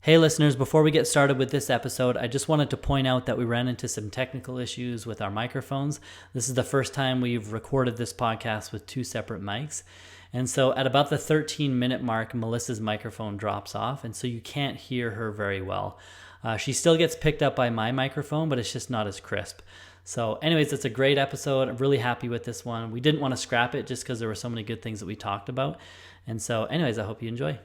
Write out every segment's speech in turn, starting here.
Hey listeners, before we get started with this episode, I just wanted to point out that we ran into some technical issues with our microphones. This is the first time we've recorded this podcast with two separate mics. And so at about the 13-minute mark, Melissa's microphone drops off, and so you can't hear her very well. She still gets picked up by my microphone, but it's just not as crisp. So anyways, it's a great episode. I'm really happy with this one. We didn't want to scrap it just because there were so many good things that we talked about. And so anyways, I hope you enjoy.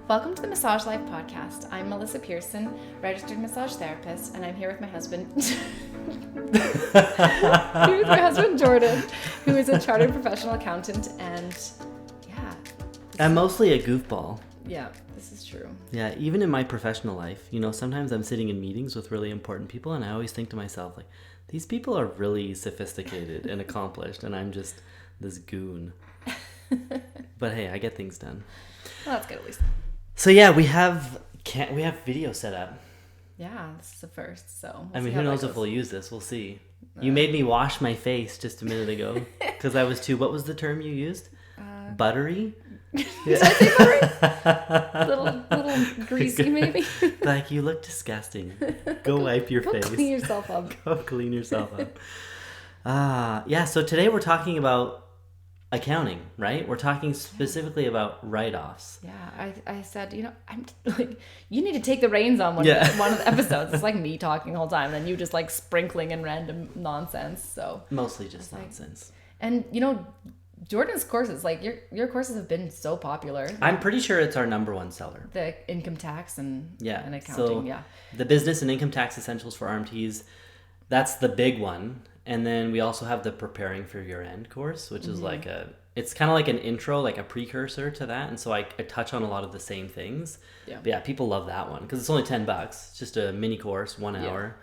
Welcome to the Massage Life podcast. I'm Melissa Pearson, registered massage therapist, and I'm here with my husband, Jordan, who is a chartered professional accountant, and I'm mostly a goofball. Yeah, this is true. Yeah, even in my professional life, sometimes I'm sitting in meetings with really important people, and I always think to myself, like, these people are really sophisticated and accomplished, and I'm just this goon. But hey, I get things done. Well, that's good at least. So yeah, we have video set up. Yeah, this is the first, so who knows if we'll use this? We'll see. You made me wash my face just a minute ago because I was too. What was the term you used? Buttery. Did I say buttery? little greasy, maybe. Like, you look disgusting. Go wipe your face. Go clean yourself up. Go clean yourself up. Yeah. So today we're talking about accounting, right? We're talking specifically about write-offs. Yeah, I said, I'm like, you need to take the reins on one of the episodes. It's like me talking the whole time, and you just like sprinkling in random nonsense. So mostly just nonsense. And Jordan's courses, like your courses have been so popular. I'm pretty sure it's our number one seller. The income tax and accounting. So the business and income tax essentials for RMTs, that's the big one. And then we also have the preparing for your end course, which is it's kind of like an intro, like a precursor to that. And so I touch on a lot of the same things. Yeah. But yeah, people love that one because it's only $10. It's just a mini course, 1 hour.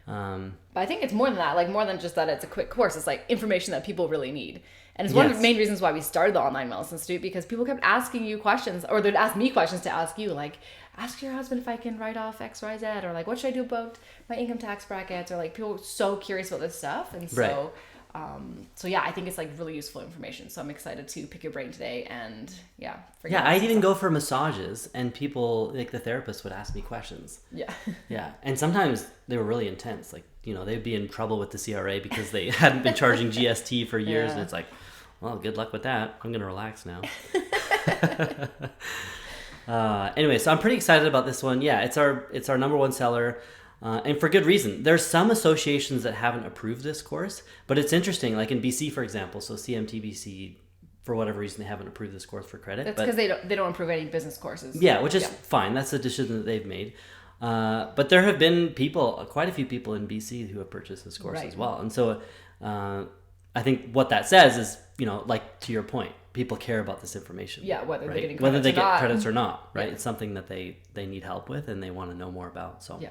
But I think it's more than that, like more than just that it's a quick course. It's like information that people really need. And it's one of the main reasons why we started the Online Wellness Institute, because people kept asking you questions, or they'd ask me questions to ask you, like, ask your husband if I can write off X, Y, Z, or like, what should I do about my income tax brackets? Or like, people are so curious about this stuff. And so, I think it's like really useful information. So I'm excited to pick your brain today and I'd even go for massages, and people, like the therapist, would ask me questions. Yeah. Yeah. And sometimes they were really intense. Like, they'd be in trouble with the CRA because they hadn't been charging GST for years. And it's like, well, good luck with that. I'm going to relax now. Anyway, so I'm pretty excited about this one. Yeah, it's our number one seller. And for good reason. There's some associations that haven't approved this course, but it's interesting. Like in BC, for example, so CMTBC, for whatever reason, they haven't approved this course for credit. That's because they don't approve any business courses. Yeah, which is fine. That's the decision that they've made. But there have been quite a few people in BC who have purchased this course as well. And so I think what that says is, like to your point, people care about this information. Yeah, whether they're getting credits get credits or not, right? Yeah. It's something that they need help with and they want to know more about. So yeah.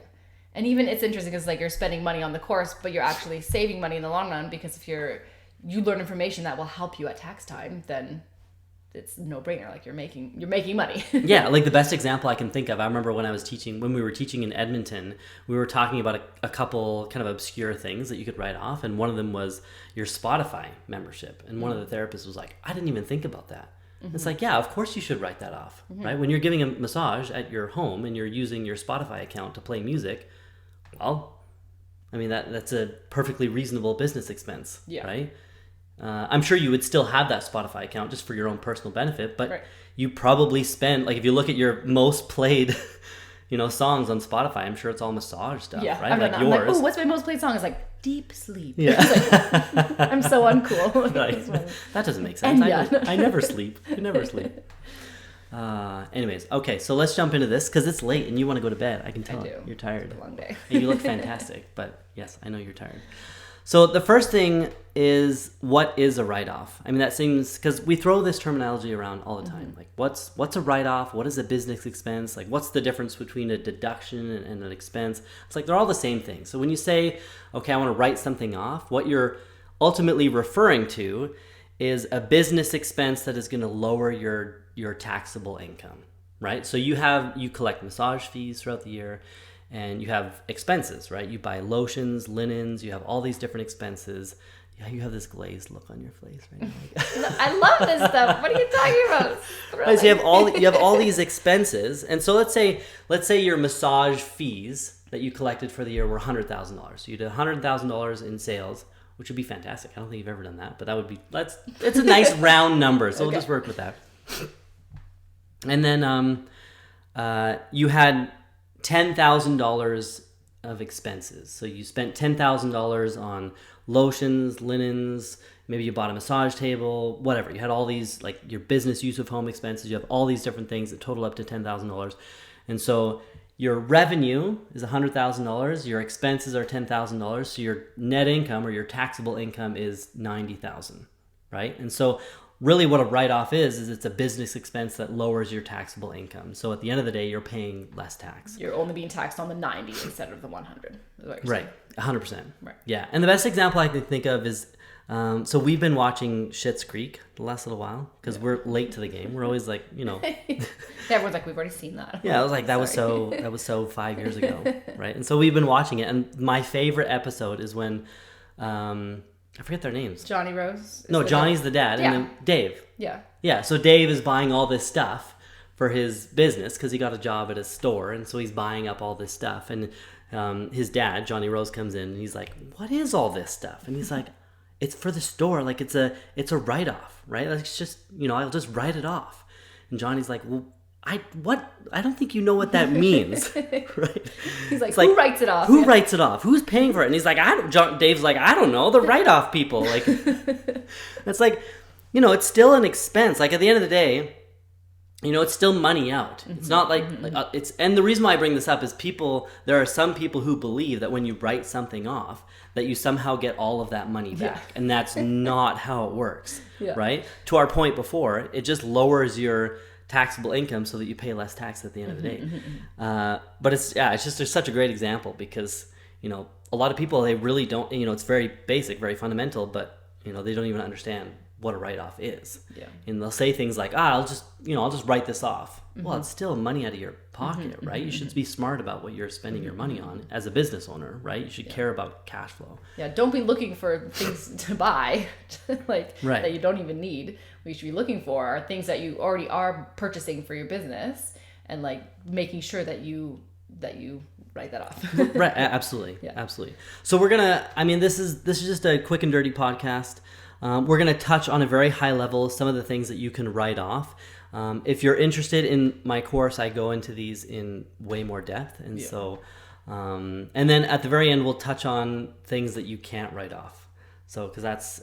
And even it's interesting because like you're spending money on the course, but you're actually saving money in the long run, because if you learn information that will help you at tax time, then it's a no-brainer. Like you're making money. Yeah, like the best example I can think of, I remember when we were teaching in Edmonton, we were talking about a couple kind of obscure things that you could write off, and one of them was your Spotify membership. And one of the therapists was like, I didn't even think about that. Mm-hmm. It's like, yeah, of course you should write that off, right? When you're giving a massage at your home and you're using your Spotify account to play music, well, I mean, that's a perfectly reasonable business expense, right? I'm sure you would still have that Spotify account just for your own personal benefit, but you probably spend, like if you look at your most played, songs on Spotify, I'm sure it's all massage stuff, right? Like yours. I'm like, oh, what's my most played song? It's like Deep Sleep. Yeah. Like, I'm so uncool. That doesn't make sense. I never sleep. I never sleep. Anyways, okay, so let's jump into this because it's late and you want to go to bed. I can tell. I do. You're tired. It's a long day. You look fantastic, but yes, I know you're tired. So the first thing is, what is a write-off? I mean, that seems, because we throw this terminology around all the time. Like, what's a write-off? What is a business expense? Like, what's the difference between a deduction and an expense? It's like they're all the same thing. So when you say, okay, I want to write something off, what you're ultimately referring to is a business expense that is going to lower your taxable income, right? So you collect massage fees throughout the year, and you have expenses, right? You buy lotions, linens, you have all these different expenses. Yeah, you have this glazed look on your face right now. I love this stuff. What are you talking about? Right, so you have all these expenses, and so let's say your massage fees that you collected for the year were $100,000. So you did $100,000 in sales, which would be fantastic. I don't think you've ever done that, but it's a nice round number. So we'll just work with that. And then you had $10,000 of expenses. So you spent $10,000 on lotions, linens, maybe you bought a massage table, whatever. You had all these, like your business use of home expenses. You have all these different things that total up to $10,000. And so your revenue is $100,000. Your expenses are $10,000. So your net income or your taxable income is $90,000, right? And so really what a write-off is it's a business expense that lowers your taxable income. So at the end of the day, you're paying less tax. You're only being taxed on the 90 instead of the 100. Right, 100%. Right. Yeah, and the best example I can think of is, so we've been watching Schitt's Creek the last little while because we're late to the game. We're always like, Everyone's like, we've already seen that. Yeah, I was like, that was so 5 years ago, right? And so we've been watching it, and my favorite episode is when, I forget their names. Johnny Rose? No, Johnny's the dad, and then Dave. Yeah. Yeah, so Dave is buying all this stuff for his business because he got a job at a store, and so he's buying up all this stuff. And his dad, Johnny Rose, comes in, and he's like, "What is all this stuff?" And he's like, "It's for the store. Like it's a write-off, right? Like it's just I'll just write it off." And Johnny's like, "Well, I don't think you know what that means." Right? He's like, who writes it off? Who writes it off? Who's paying for it? And he's like, Dave's like, I don't know, the write-off people. Like, it's like, it's still an expense. Like at the end of the day, it's still money out. Mm-hmm. It's not like it's. And the reason why I bring this up is there are some people who believe that when you write something off, that you somehow get all of that money back, and that's not how it works. Yeah. Right? To our point before, it just lowers your taxable income so that you pay less tax at the end of the day. But it's just there's such a great example because a lot of people, they really don't, it's very basic, very fundamental, but they don't even understand what a write-off is. Yeah. And they'll say things like, I'll just write this off. Well, it's still money out of your pocket, right? You should be smart about what you're spending your money on as a business owner, right? You should care about cash flow. Yeah, don't be looking for things to buy that you don't even need. What you should be looking for are things that you already are purchasing for your business, and like making sure that you write that off. Right, absolutely. Yeah. Absolutely. So we're gonna, this is just a quick and dirty podcast. We're going to touch on a very high level some of the things that you can write off. If you're interested in my course, I go into these in way more depth. And so, and then at the very end, we'll touch on things that you can't write off. So,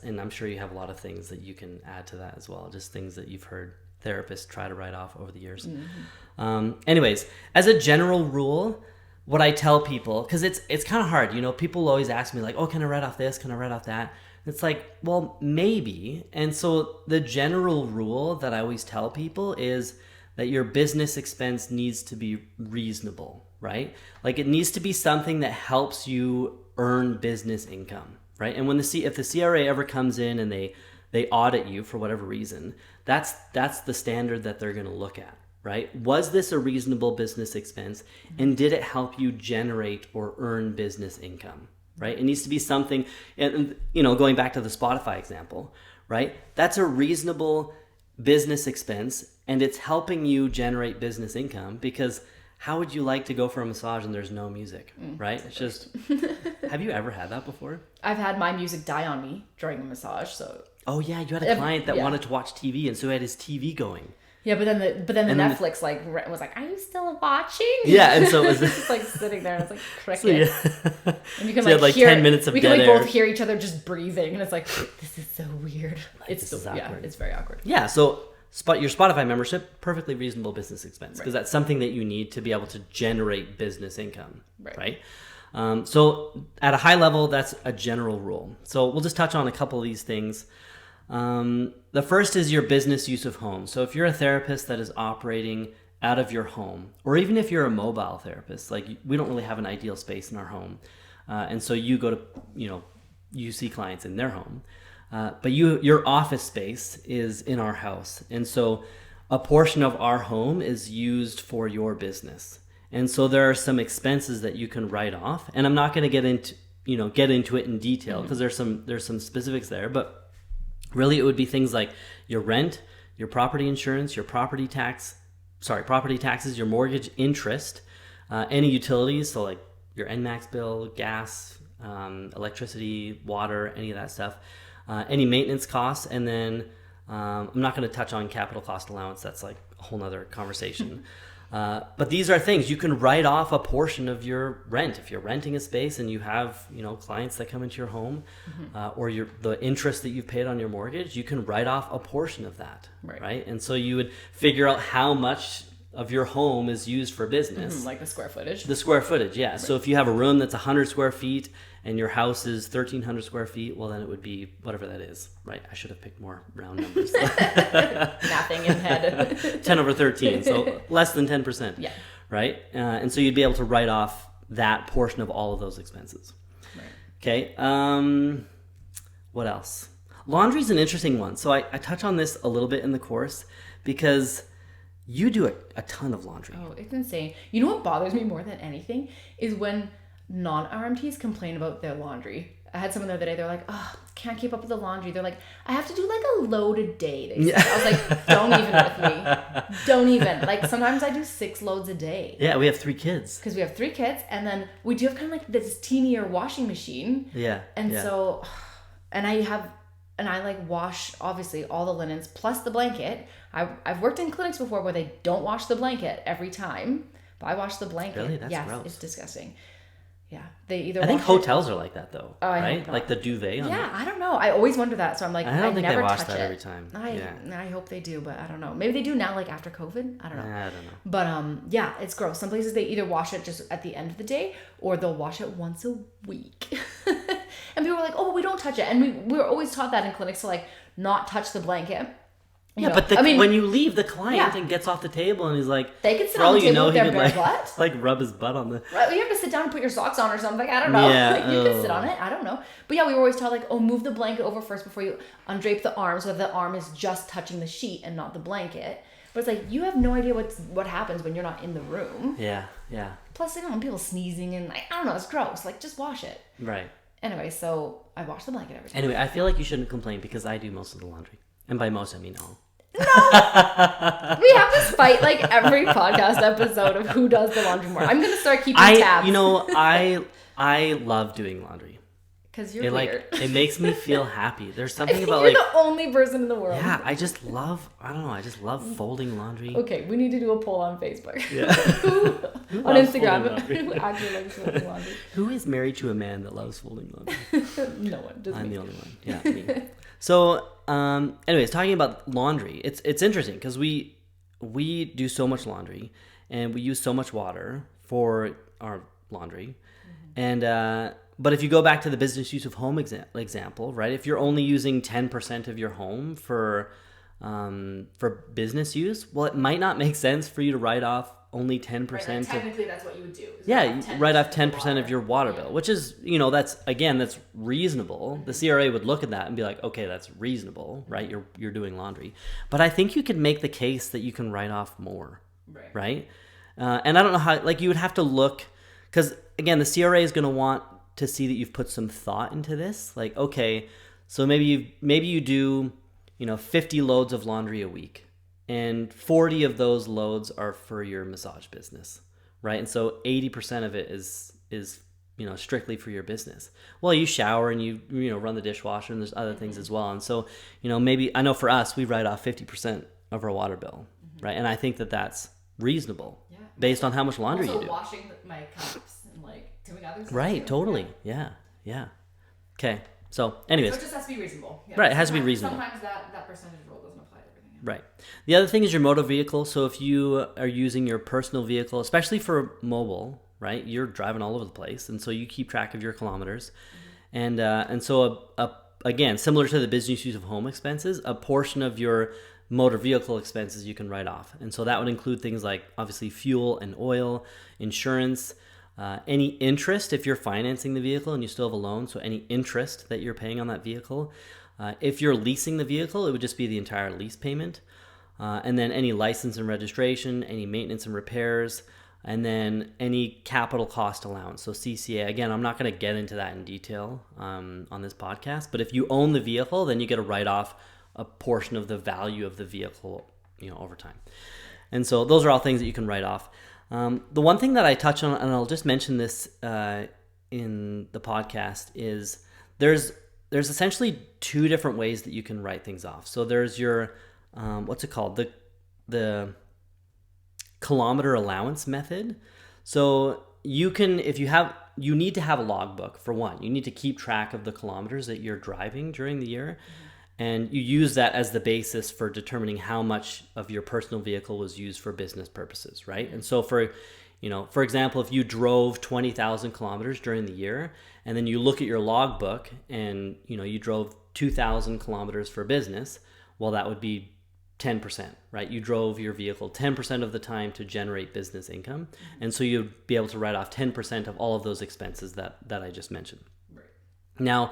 and I'm sure you have a lot of things that you can add to that as well. Just things that you've heard therapists try to write off over the years. Mm-hmm. Anyways, as a general rule, what I tell people, because it's kind of hard, people always ask me like, oh, can I write off this? Can I write off that? It's like, well, maybe. And so the general rule that I always tell people is that your business expense needs to be reasonable, right? Like it needs to be something that helps you earn business income, right? And when if the CRA ever comes in and they audit you for whatever reason, that's the standard that they're going to look at, right? Was this a reasonable business expense, and did it help you generate or earn business income? Right? It needs to be something, and going back to the Spotify example, right? That's a reasonable business expense, and it's helping you generate business income, because how would you like to go for a massage and there's no music, right? It's just, have you ever had that before? I've had my music die on me during a massage, so. Oh yeah, you had a client that wanted to watch TV, and so he had his TV going. Yeah, but then the Netflix was like, "Are you still watching?" Yeah, and so it was just like sitting there, and it's like cricket. So, and you can hear 10 minutes of we dead can air. both hear each other just breathing, and it's like, this is so weird. It's awkward. It's very awkward. Yeah, so your Spotify membership, perfectly reasonable business expense, because that's something that you need to be able to generate business income, right? So at a high level, that's a general rule. So we'll just touch on a couple of these things. The first is your business use of home. So if you're a therapist that is operating out of your home, or even if you're a mobile therapist, like we don't really have an ideal space in our home. And so you go to, you see clients in their home, but your office space is in our house. And so a portion of our home is used for your business. And so there are some expenses that you can write off, and I'm not going to get get into it in detail because there's some specifics there, but really it would be things like your rent, your property insurance, your property taxes, your mortgage interest, any utilities, so like your NMAX bill, gas, electricity, water, any of that stuff, any maintenance costs, and then I'm not going to touch on capital cost allowance. That's like a whole nother conversation. But these are things you can write off a portion of your rent. If you're renting a space and you have, clients that come into your home, or the interest that you've paid on your mortgage, you can write off a portion of that, right? And so you would figure out how much of your home is used for business. Like the square footage? The square footage, yeah. Right. So if you have a room that's 100 square feet and your house is 1,300 square feet, well, then it would be whatever that is, right? I should have picked more round numbers. Nothing in head. 10 over 13, so less than 10%. Yeah. Right? And so you'd be able to write off that portion of all of those expenses. Right. Okay. What else? Laundry's an interesting one. So I touch on this a little bit in the course because you do a ton of laundry. Oh, it's insane. You know what bothers me more than anything is when non-RMTs complain about their laundry. I had someone the other day, they're like, oh, can't keep up with the laundry. They're like, I have to do like a load a day. They said. I was like, don't even with me. Don't even. Like sometimes I do 6 loads a day. Yeah, we have 3 kids. Because we have 3 kids, and then we do have kind of like this teenier washing machine. Yeah. And so, and I like wash obviously all the linens plus the blanket. I've worked in clinics before where they don't wash the blanket every time, but I wash the blanket. Really? That's gross. It's disgusting. Yeah, they either. I think hotels are like that though, right? I like the duvet. I don't know. I always wonder that, so I'm like, I don't think never they wash touch that it. every time. I hope they do, but I don't know. Maybe they do now, like after COVID. I don't know. I don't know. But yeah, it's gross. Some places they either wash it just at the end of the day, or they'll wash it once a week. And people were like, "Oh, but we don't touch it," and we were always taught that in clinics to like not touch the blanket. Yeah, but when you leave the client and gets off the table and he's like, they could sit on the table with their bare butt. Like rub his butt on the. Right, you have to sit down and put your socks on or something. I don't know. Yeah, like, you can sit on it. I don't know. But yeah, we were always taught like, oh, move the blanket over first before you undrape the arm, so that the arm is just touching the sheet and not the blanket. But it's like you have no idea what happens when you're not in the room. Yeah. Plus, I don't know, people sneezing and like, I don't know, it's gross. Like, just wash it. Right. Anyway, so I wash the blanket every time. Anyway, I feel like you shouldn't complain because I do most of the laundry, and by most I mean all. No, we have this fight like every podcast episode of who does the laundry more. I'm gonna start keeping tabs. I love doing laundry because you're weird. It makes me feel happy. There's something about you're the only person in the world. Yeah, I just love folding laundry. Okay, we need to do a poll on Facebook. Yeah. On Instagram. Who actually likes folding laundry? Who is married to a man that loves folding laundry? No one. Just I'm the only one. Yeah. Me. So, anyways, talking about laundry, it's interesting because we do so much laundry and we use so much water for our laundry, and but if you go back to the business use of home example, right? If you're only using 10% of your home for business use, well, it might not make sense for you to write off only 10%. Right, technically, that's what you would do. Yeah, write off 10% of your water bill, which is, that's reasonable. The CRA would look at that and be like, okay, that's reasonable, right? You're doing laundry. But I think you could make the case that you can write off more, right? And I don't know how, like you would have to look, because again, the CRA is going to want to see that you've put some thought into this. Like, okay, so maybe you do, 50 loads of laundry a week. And 40 of those loads are for your massage business, right? And so 80% of it is strictly for your business. Well, you shower and you run the dishwasher and there's other things as well. And so, maybe I know for us, we write off 50% of our water bill, right? And I think that that's reasonable based on how much laundry you do. Washing my cups and like doing other stuff. Right, totally. Yeah. Okay. So, anyways. So it just has to be reasonable. Yeah. Right, it has to be reasonable. Sometimes that percentage rule doesn't apply to everything. Right. The other thing is your motor vehicle. So if you are using your personal vehicle, especially for mobile, right, you're driving all over the place, and so you keep track of your kilometers. And so again, similar to the business use of home expenses, a portion of your motor vehicle expenses you can write off. And so that would include things like obviously fuel and oil, insurance, any interest if you're financing the vehicle and you still have a loan, so any interest that you're paying on that vehicle. If you're leasing the vehicle, it would just be the entire lease payment. And then any license and registration, any maintenance and repairs, and then any capital cost allowance, so CCA. Again, I'm not going to get into that in detail on this podcast, but if you own the vehicle, then you get to write off a portion of the value of the vehicle, over time. And so those are all things that you can write off. The one thing that I touch on, and I'll just mention this in the podcast, is there's essentially two different ways that you can write things off. So there's your what's it called, the kilometer allowance method. So you can, you need to have a logbook. For one, you need to keep track of the kilometers that you're driving during the year. And you use that as the basis for determining how much of your personal vehicle was used for business purposes, right? And so for example, if you drove 20,000 kilometers during the year, and then you look at your logbook and, you drove 2,000 kilometers for business, well, that would be 10%, right? You drove your vehicle 10% of the time to generate business income. And so you'd be able to write off 10% of all of those expenses that I just mentioned. Right. Now,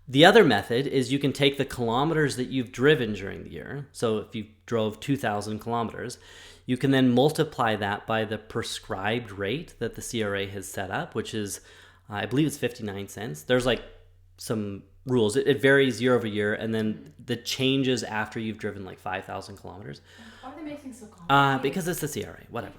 the other method is you can take the kilometers that you've driven during the year. So if you drove 2,000 kilometers, you can then multiply that by the prescribed rate that the CRA has set up, which is, I believe it's 59 cents. There's like some rules. It varies year over year, and then the changes after you've driven like 5,000 kilometers. Why are they making so complicated? Because it's the CRA, whatever.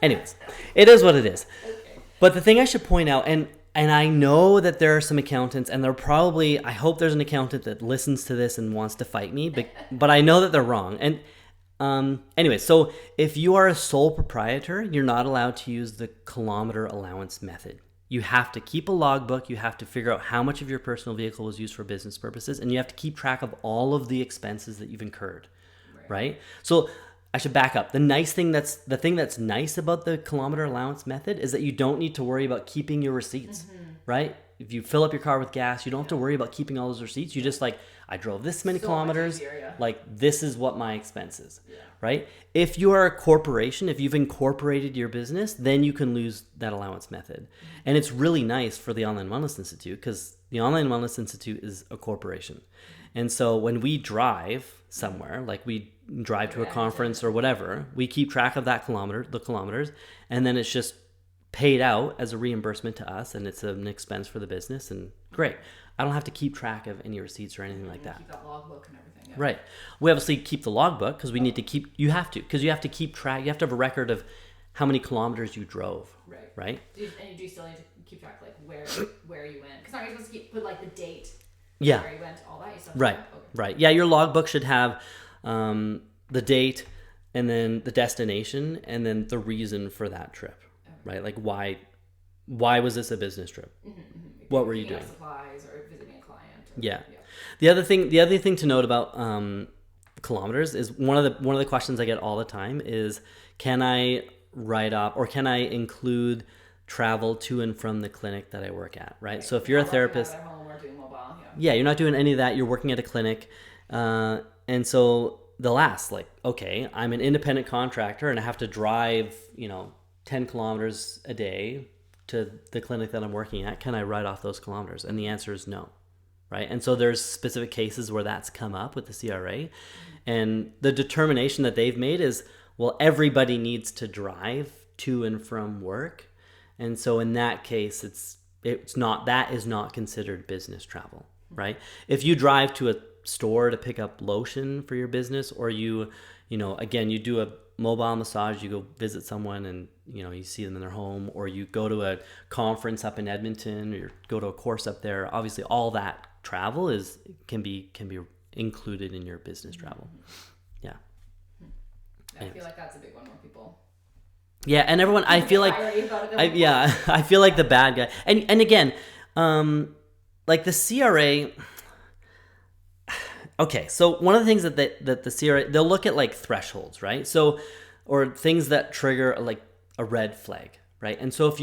Anyways, it is what it is. Okay. But the thing I should point out, and I know that there are some accountants, and I hope there's an accountant that listens to this and wants to fight me, but I know that they're wrong. And anyway, so if you are a sole proprietor, you're not allowed to use the kilometer allowance method. You have to keep a logbook. You have to figure out how much of your personal vehicle was used for business purposes, and you have to keep track of all of the expenses that you've incurred, right? So I should back up. The thing that's nice about the kilometer allowance method is that you don't need to worry about keeping your receipts, right? If you fill up your car with gas, you don't have to worry about keeping all those receipts. You just I drove this many kilometers, this is what my expense is, right? If you are a corporation, if you've incorporated your business, then you can lose that allowance method. And it's really nice for the Online Wellness Institute because the Online Wellness Institute is a corporation. And so when we drive somewhere, like we drive to a conference or whatever, we keep track of the kilometers, and then it's just paid out as a reimbursement to us, and it's an expense for the business, and great. I don't have to keep track of any receipts or anything like that. Keep that logbook and everything. Yeah. Right. We obviously keep the logbook because we need to keep. You have to keep track. You have to have a record of how many kilometers you drove. Right. And you do still need to keep track, where you went, because aren't you supposed to put the date? Yeah. Where you went, all that. You still right. Okay. Right. Yeah. Your logbook should have the date, and then the destination, and then the reason for that trip. Okay. Right. Why was this a business trip? Mm-hmm. What were you doing? Supplies or visiting a client. Yeah. The other thing to note about kilometers is one of the questions I get all the time is, can I write off or can I include travel to and from the clinic that I work at? Right. So if you're a therapist, at home or doing mobile, you're not doing any of that. You're working at a clinic, and so they'll ask okay, I'm an independent contractor and I have to drive 10 kilometers a day to the clinic that I'm working at. Can I write off those kilometers? And the answer is no, right? And so there's specific cases where that's come up with the CRA, and the determination that they've made is, well, everybody needs to drive to and from work, and so in that case, that is not considered business travel, right? If you drive to a store to pick up lotion for your business, or you do a mobile massage, you go visit someone and you see them in their home, or you go to a conference up in Edmonton, or you go to a course up there, obviously all that travel can be included in your business travel. Yeah. I feel like that's a big one where people and everyone, I feel like I feel like the bad guy, and again, the CRA. Okay, so one of the things that the CRA, they'll look at thresholds, right? So, or things that trigger a red flag, right? And so if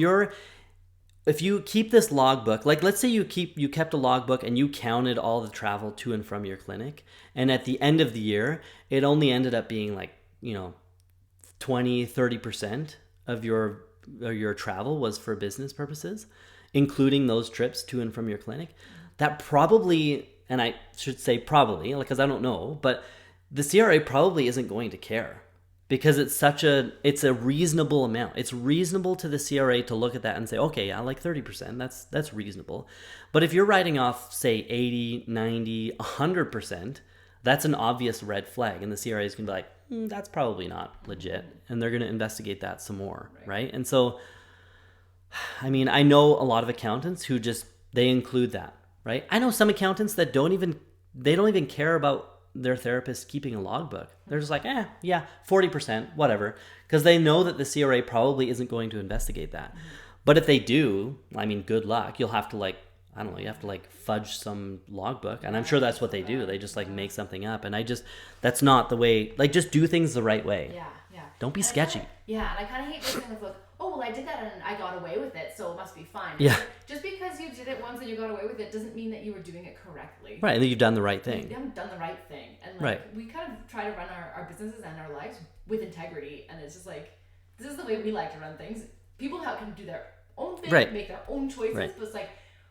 you keep this logbook, let's say you kept a logbook and you counted all the travel to and from your clinic, and at the end of the year, it only ended up being 20-30% of your travel was for business purposes, including those trips to and from your clinic. That probably, and I should say probably, because I don't know, but the CRA probably isn't going to care, because it's a reasonable amount. It's reasonable to the CRA to look at that and say, okay, yeah, like 30%, that's reasonable. But if you're writing off, say, 80, 90, 100%, that's an obvious red flag. And the CRA is going to be like, that's probably not legit. And they're going to investigate that some more, right? And so, I mean, I know a lot of accountants who they include that, right? I know some accountants that don't even care about their therapist keeping a logbook. They're just like, yeah, 40%, whatever. Because they know that the CRA probably isn't going to investigate that. But if they do, I mean, good luck. You'll have to you have to fudge some logbook. And I'm sure that's what they do. They just make something up. And that's not the way, just do things the right way. Yeah. Don't be sketchy. And I kind of hate this thing of oh, well, I did that and I got away with it, so it must be fine. Yeah. Just because you did it once and you got away with it doesn't mean that you were doing it correctly. Right, and that you've done the right thing. You haven't done the right thing. And we kind of try to run our businesses and our lives with integrity, and it's just this is the way we like to run things. People can do their own thing, make their own choices, but it's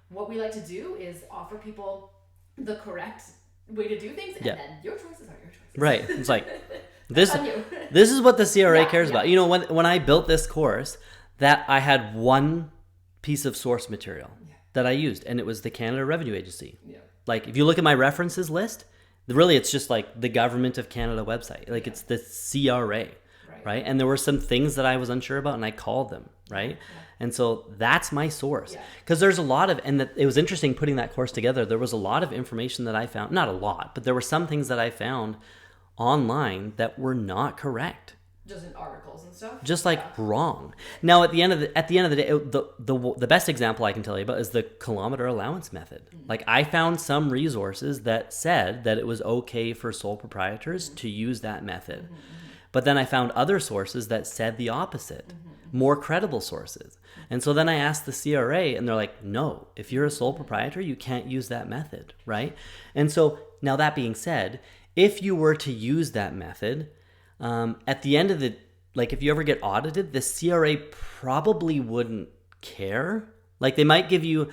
what we like to do is offer people the correct way to do things, and then your choices are your choices. Right. It's this is what the CRA cares about. You know, when I built this course, that I had one piece of source material that I used, and it was the Canada Revenue Agency. Yeah. If you look at my references list, really it's just the Government of Canada website. It's the CRA, right? And there were some things that I was unsure about, and I called them, right? Yeah. And so that's my source. Because there's a lot of, it was interesting putting that course together. There was a lot of information that I found, not a lot, but there were some things that I found online that were not correct. Just in articles and stuff. Just wrong. Now, at the end of the day, the best example I can tell you about is the kilometer allowance method. I found some resources that said that it was okay for sole proprietors to use that method, but then I found other sources that said the opposite, more credible sources. And so then I asked the CRA, and they're like, "No, if you're a sole proprietor, you can't use that method, right?" And so now that being said, if you were to use that method, at the end of the, if you ever get audited, the CRA probably wouldn't care. They might give you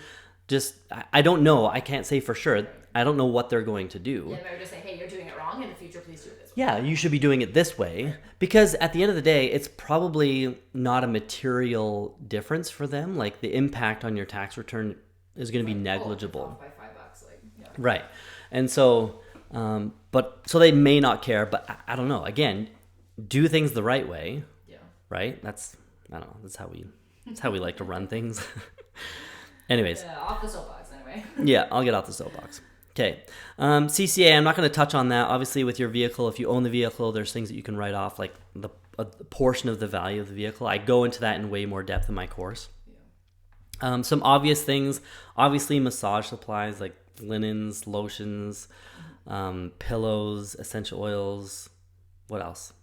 I don't know. I can't say for sure. I don't know what they're going to do. Yeah, they might just say, hey, you're doing it wrong. In the future, please do it this way. Yeah, you should be doing it this way. Because at the end of the day, it's probably not a material difference for them. The impact on your tax return is going to be negligible. By $5, Right. And so... so they may not care, but I don't know. Again, do things the right way. Yeah. Right? I don't know. That's how we like to run things. Anyways. Yeah, off the soapbox anyway. Yeah, I'll get off the soapbox. Okay. CCA, I'm not going to touch on that. Obviously, with your vehicle, if you own the vehicle, there's things that you can write off, a portion of the value of the vehicle. I go into that in way more depth in my course. Yeah. Some obvious things, obviously massage supplies like linens, lotions, pillows, essential oils, what else?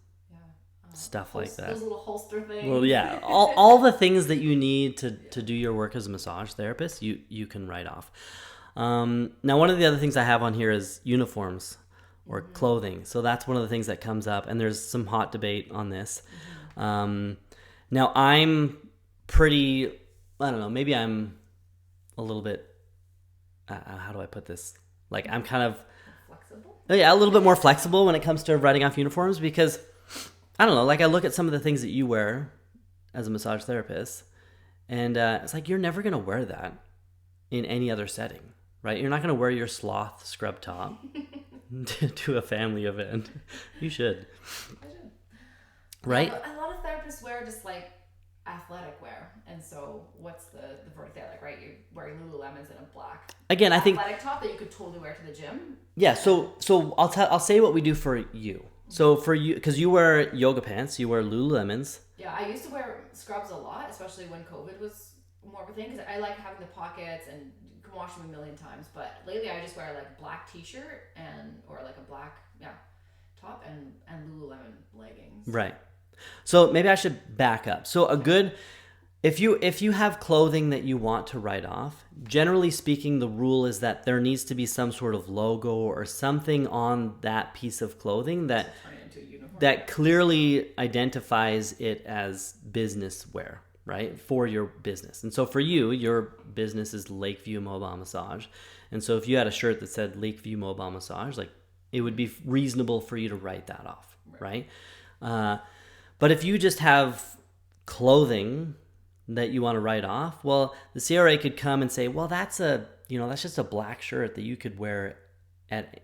Stuff like that. Those little holster things. Well, yeah, all the things that you need to do your work as a massage therapist, you can write off. Now, one of the other things I have on here is uniforms or clothing. So that's one of the things that comes up, and there's some hot debate on this. Now, I'm pretty, I don't know, maybe I'm a little bit, how do I put this? I'm kind of... Flexible? Yeah, a little bit more flexible when it comes to writing off uniforms because... I don't know, I look at some of the things that you wear as a massage therapist, and it's you're never going to wear that in any other setting, right? You're not going to wear your sloth scrub top to a family event. You should. I should. Right? Yeah, a lot of therapists wear just athletic wear, and so what's the verdict there? Right? You're wearing Lululemons in a black I think athletic top that you could totally wear to the gym. Yeah, so I'll say what we do for you. So for you, because you wear yoga pants, you wear Lululemons. Yeah, I used to wear scrubs a lot, especially when COVID was more of a thing, because I like having the pockets and you can wash them a million times. But lately, I just wear black t-shirt or a black top and Lululemon leggings. Right. So maybe I should back up. So if you have clothing that you want to write off, generally speaking, the rule is that there needs to be some sort of logo or something on that piece of clothing that clearly identifies it as business wear, right, for your business. And so for you, your business is Lakeview Mobile Massage. And so if you had a shirt that said Lakeview Mobile Massage, it would be reasonable for you to write that off, right? But if you just have clothing that you want to write off, well, the CRA could come and say, well, that's just a black shirt that you could wear at,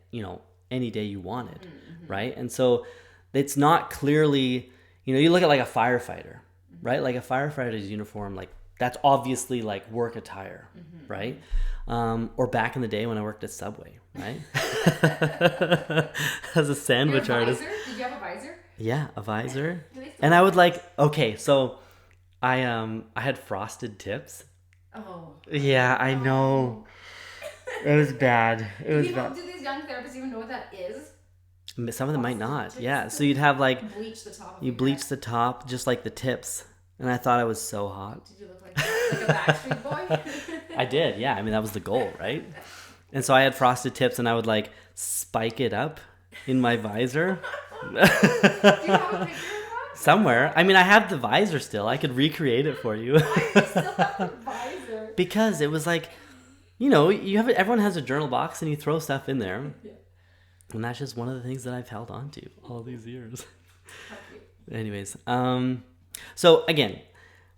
any day you wanted, right? And so it's not clearly, you look at like a firefighter, right? Like a firefighter's uniform, like that's obviously like work attire, right? Or back in the day when I worked at Subway, right? As a sandwich artist. Did you have a visor? Yeah, a visor. And I would so I had frosted tips. Oh. Yeah, I know. It was bad. It was bad. Do these young therapists even know what that is? Some of them might not. Yeah, so you'd have like bleach the top. You bleach the top, just like the tips. And I thought I was so hot. Did you look like a Backstreet Boy? I did, yeah. I mean, that was the goal, right? And so I had frosted tips, and I would like spike it up in my visor. Do you have a picture of that? Somewhere. I mean, I have the visor still. I could recreate it for you. Why do you still have the visor? Because it was like, everyone has a journal box, and you throw stuff in there. Yeah. And that's just one of the things that I've held on to all these years. Anyways, so again,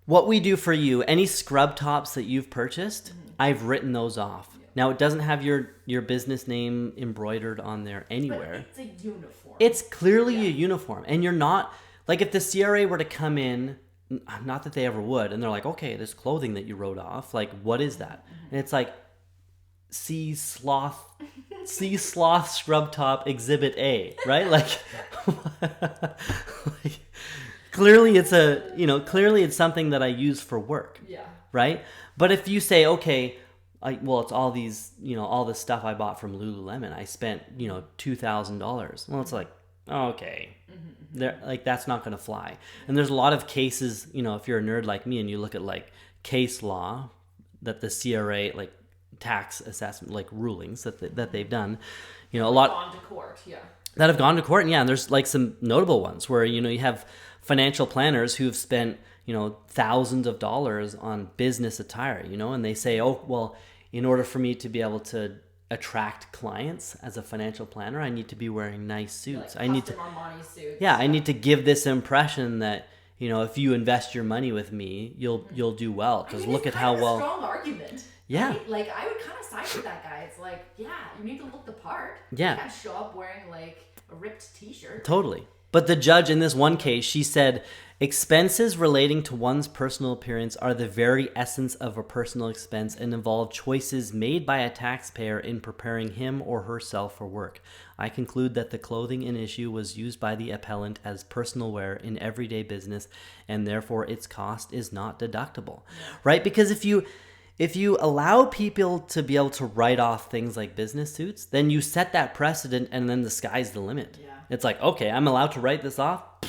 what we do for you, any scrub tops that you've purchased, I've written those off. Yeah. Now, it doesn't have your business name embroidered on there anywhere. But it's a uniform. It's clearly a uniform. And you're not, like if the CRA were to come in, not that they ever would, and they're like, okay, this clothing that you wrote off, like, what is that? And it's like, sea sloth scrub top exhibit A, right? Like, clearly it's something that I use for work. Yeah. Right? But if you say, okay, it's all these, all this stuff I bought from Lululemon, I spent, $2,000. Well, it's like, okay, that's not going to fly. And there's a lot of cases, if you're a nerd like me and you look at like case law that the CRA, like tax assessment, like rulings that they've done, a lot gone to court, yeah. That have gone to court. And there's like some notable ones where, you have financial planners who've spent, thousands of dollars on business attire, and they say, oh, well, in order for me to be able to attract clients as a financial planner, I need to be wearing nice suits. Like I need to, Armani suits. Yeah, I need to give this impression that, if you invest your money with me, you'll do well. Because look at how well. It's a strong argument. Yeah. Right? Like, I would kind of side with that guy. It's like, yeah, you need to look the part. Yeah. You can't show up wearing, like, a ripped t-shirt. Totally. But the judge in this one case, she said, expenses relating to one's personal appearance are the very essence of a personal expense and involve choices made by a taxpayer in preparing him or herself for work. I conclude that the clothing in issue was used by the appellant as personal wear in everyday business, and therefore its cost is not deductible. Right? Because if you allow people to be able to write off things like business suits, then you set that precedent, and then the sky's the limit. Yeah. It's like, okay, I'm allowed to write this off. Yeah.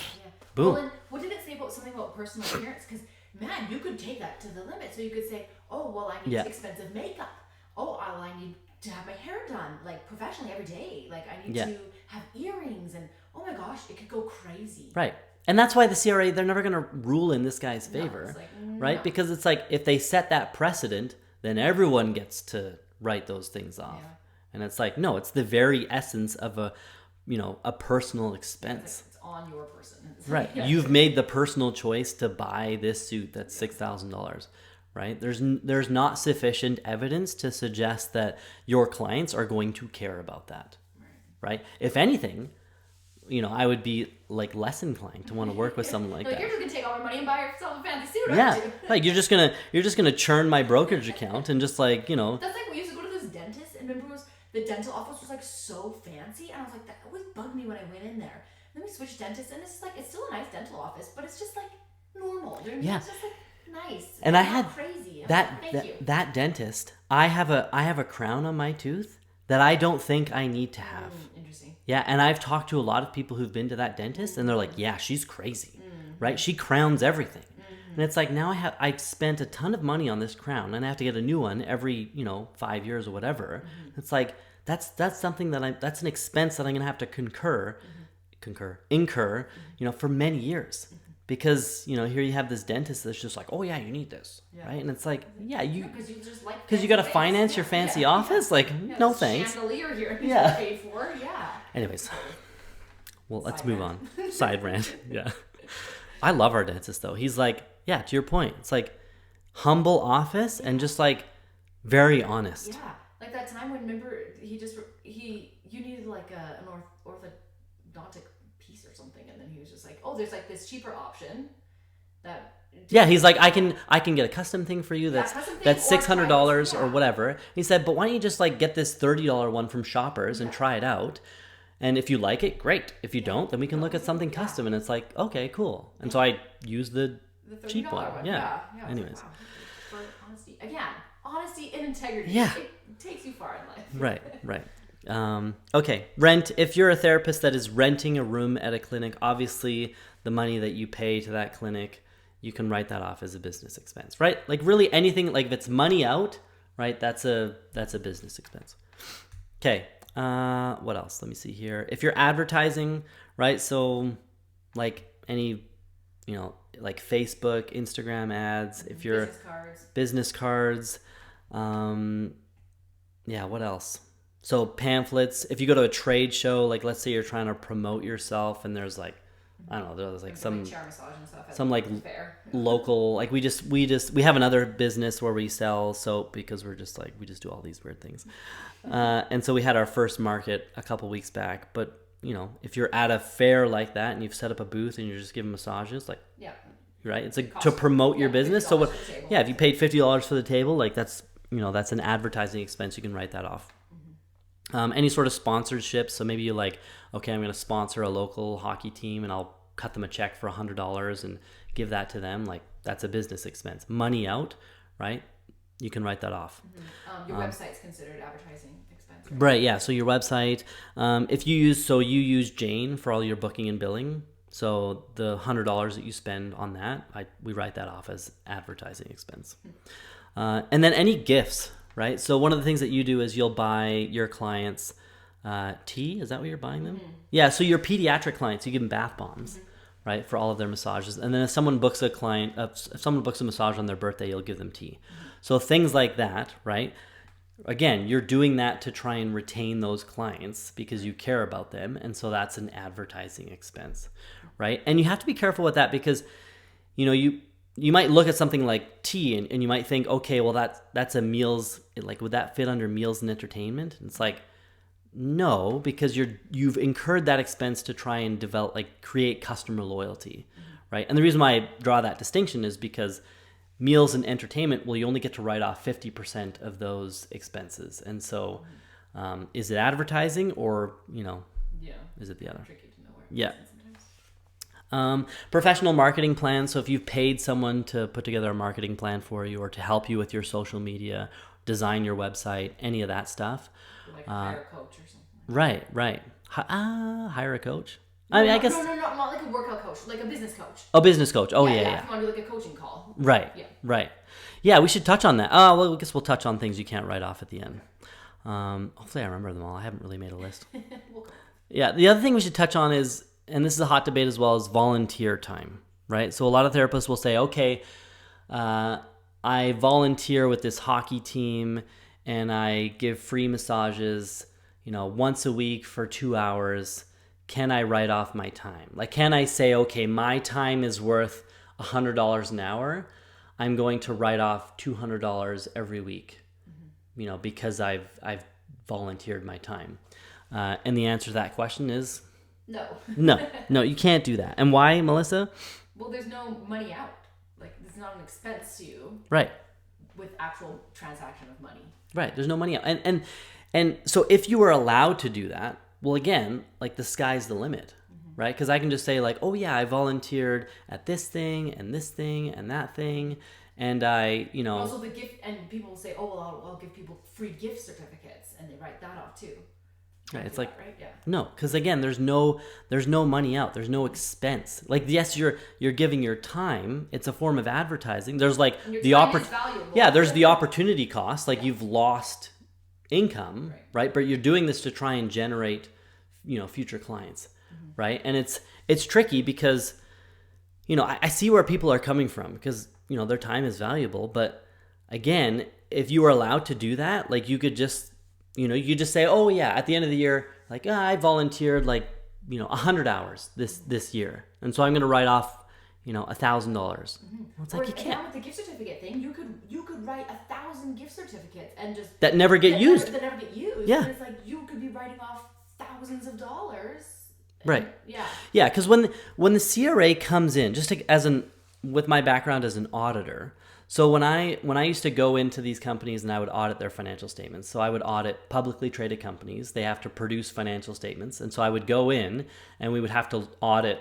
Boom. Well, and what did it say about something about personal appearance? Because, man, you could take that to the limit. So you could say, oh, well, I need expensive makeup. Oh, I need to have my hair done, like, professionally every day. Like, I need to have earrings. And, oh, my gosh, it could go crazy. Right. And that's why the CRA, they're never going to rule in this guy's favor. It's like, right? Because it's like, if they set that precedent, then everyone gets to write those things off. Yeah. And it's like, no, it's the very essence of a personal expense. It's on your person. Right. Yeah. You've made the personal choice to buy this suit that's $6,000, right? There's not sufficient evidence to suggest that your clients are going to care about that, right? If anything, I would be like less inclined to want to work with someone like that. You're just gonna take all my money and buy yourself a fancy suit, yeah. aren't you? Like you're just gonna churn my brokerage account and just like, That's like we used to go to this dentist, and remember the dental office was like so fancy, and I was like, that always bugged me when I went in there. Then we switched dentists, and it's still a nice dental office, but it's just like normal. You know what I mean? Yeah. It's just like nice. And I had crazy. that dentist. I have a crown on my tooth that I don't think I need to have. Interesting. Yeah, and I've talked to a lot of people who've been to that dentist, and they're like, yeah, she's crazy, right? She crowns everything. And it's like, now I spent a ton of money on this crown, and I have to get a new one every, 5 years or whatever. It's like, that's something that's an expense that I'm going to have to incur, for many years. Because, here you have this dentist that's just like, oh yeah, you need this, right? And it's like, yeah, because you got to finance your fancy office? Like, no thanks. Chandelier here paid for, Anyways, Well, let's move on. Side rant. Yeah. I love our dentist though. He's like, yeah, to your point. It's like humble office and just like very honest. Yeah. Like that time when, remember, you needed like an orthodontic piece or something, and then he was just like, oh, there's like this cheaper option that. Yeah, he's like, I can get a custom thing for you that's $600 or whatever. He said, but why don't you just like get this $30 one from Shoppers and try it out? And if you like it, great. If you don't, then we can look at something custom. And it's like, okay, cool. And so I use the cheap one. Yeah. Anyways. Wow. For honesty. Again, honesty and integrity. Yeah. It takes you far in life. Right. Okay. Rent. If you're a therapist that is renting a room at a clinic, obviously the money that you pay to that clinic, you can write that off as a business expense, right? Like really anything, like if it's money out, right? That's a business expense. Okay. What else? Let me see here. If you're advertising, right? So like any, like Facebook, Instagram ads, if you're business cards, what else? So pamphlets, if you go to a trade show, like let's say you're trying to promote yourself and there's like, I don't know, there's like some like local, like we have another business where we sell soap because we just do all these weird things. And so we had our first market a couple weeks back, but if you're at a fair like that and you've set up a booth and you're just giving massages, like, right. It's like to promote your business. So if you paid $50 for the table, like that's an advertising expense. You can write that off. Any sort of sponsorships. So maybe you're like, okay, I'm going to sponsor a local hockey team and I'll cut them a check for $100 and give that to them. Like that's a business expense. Money out, right? You can write that off. Your website's considered advertising expense. Right. Yeah. So your website, if you use Jane for all your booking and billing. So the $100 that you spend on that, we write that off as advertising expense. And then any gifts, right? So one of the things that you do is you'll buy your clients tea. Is that what you're buying them? Mm-hmm. Yeah. So your pediatric clients, you give them bath bombs, right, for all of their massages. And then if someone books a massage on their birthday, you'll give them tea. Mm-hmm. So things like that, right? Again, you're doing that to try and retain those clients because you care about them. And so that's an advertising expense, right? And you have to be careful with that because, you might look at something like tea and you might think, okay, well, that's a meals, like, would that fit under meals and entertainment? And it's like, no, because you've incurred that expense to try and create customer loyalty, right? And the reason why I draw that distinction is because meals and entertainment, well, you only get to write off 50% of those expenses. And so is it advertising or, is it the other? Tricky to know where professional marketing plans. So if you've paid someone to put together a marketing plan for you or to help you with your social media, design your website, any of that stuff. Like hire a coach or something. Right. Hire a coach. I guess. No, not like a workout coach, like a business coach. Oh, business coach. Oh, yeah. If you want to do like a coaching call. Right. Yeah. Right. Yeah, we should touch on that. Well, I guess we'll touch on things you can't write off at the end. Hopefully I remember them all. I haven't really made a list. Yeah, the other thing we should touch on is, and this is a hot debate as well, is volunteer time, right? So a lot of therapists will say, okay, I volunteer with this hockey team and I give free massages, once a week for 2 hours. Can I write off my time? Like, can I say, okay, my time is worth $100 an hour. I'm going to write off $200 every week, because I've volunteered my time. And the answer to that question is no, you can't do that. And why, Melissa? Well, there's no money out. Like, it's not an expense to you. Right. With actual transaction of money. Right. There's no money out. And so if you were allowed to do that, well, again, like the sky's the limit, right? Because I can just say like, oh yeah, I volunteered at this thing and this thing and that thing. And I, Also the gift, and people will say, oh, well, I'll give people free gift certificates, and they write that off too. Right, it's like, right? Yeah. No, because again, there's no money out. There's no expense. Like, yes, you're giving your time. It's a form of advertising. There's like the there's the opportunity cost. Like you've lost income, right? But you're doing this to try and generate, future clients, right? And it's tricky because, I see where people are coming from because their time is valuable. But again, if you were allowed to do that, like you could just. You could just say, oh yeah, at the end of the year, like I volunteered like 100 hours this year, and so I'm going to write off $1,000. Well, it's like you can't. With the gift certificate thing, you could write 1,000 gift certificates and just that never get used. That never get used. Yeah. And it's like you could be writing off thousands of dollars. Right. Yeah. Yeah, because when the CRA comes in, just with my background as an auditor, so when I used to go into these companies and I would audit their financial statements, so I would audit publicly traded companies. They have to produce financial statements, and so I would go in and we would have to audit